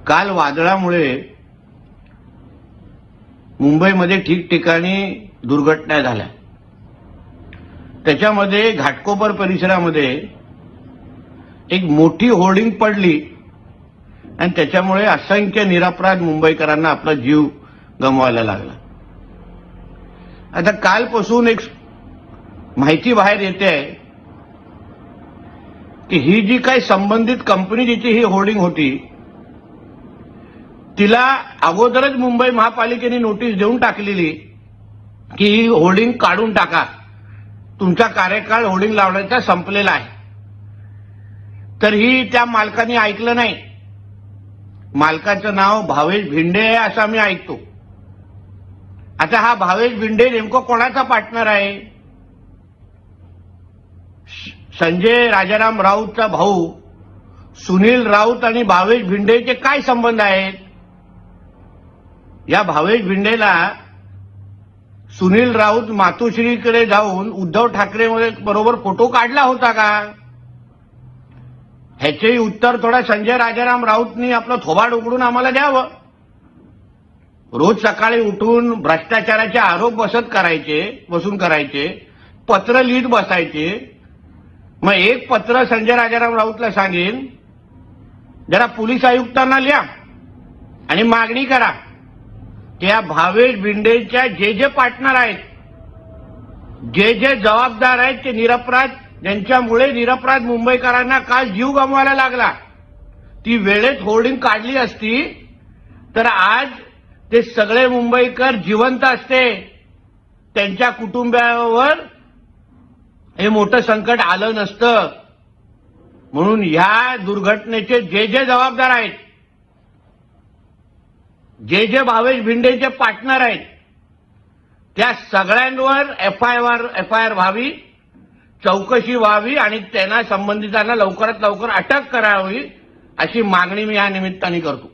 काल वादळामुळे मुंबईमध्ये ठिकठिकाणी दुर्घटना झाल्या। त्याच्यामध्ये घाटकोपर परिसरामध्ये एक मोठी होर्डिंग पडली आणि त्याच्यामुळे असंख्य निरपराध मुंबईकरांना आपला जीव गमवायला लागला। आता कालपासून एक माहिती बाहेर येते आहे की ही जी काही संबंधित कंपनी जिची ही होर्डिंग होती तिला अगोदरच मुंबई महापालिकेने नोटीस देऊन टाकलेली की ही होर्डिंग काढून टाका, तुमचा कार्यकाळ होर्डिंग लावण्याचा संपलेला आहे। तरीही त्या मालकाने ऐकलं नाही। मालकाचं नाव भावेश भिंडे आहे असं आम्ही ऐकतो। आता हा भावेश भिंडे नेमकं कोणाचा पार्टनर आहे? संजय राजाराम राऊतचा भाऊ सुनील राऊत आणि भावेश भिंडेचे काय संबंध आहेत? या भावेश भिंडेला सुनील राऊत मातोश्रीकडे जाऊन उद्धव ठाकरे बरोबर फोटो काढला होता का? ह्याचेही उत्तर थोडा संजय राजाराम राऊतनी आपलं थोबाड उघडून आम्हाला द्यावं। रोज सकाळी उठून भ्रष्टाचाराचे आरोप बसून करायचे, पत्र लिहित बसायचे। मग एक पत्र संजय राजाराम राऊतला सांगेन, जरा पोलीस आयुक्तांना लिहा आणि मागणी करा त्या भावेश भिंडेच्या जे पार्टनर आहेत, जे जबाबदार आहेत ते निरपराध, ज्यांच्यामुळे निरपराध मुंबईकरांना काल जीव गमवायला लागला, ती वेळेत होर्डिंग काढली असती तर आज ते सगळे मुंबईकर जिवंत असते, त्यांच्या कुटुंबावर हे मोठं संकट आलं नसतं। म्हणून ह्या दुर्घटनेचे जे जबाबदार आहेत, जे भावेश भिंडेचे पार्टनर आहेत, त्या सगळ्यांवर एफआयआर व्हावी, चौकशी व्हावी आणि त्यांना संबंधितांना लवकरात लवकर अटक करावी अशी मागणी मी या निमित्ताने करतो।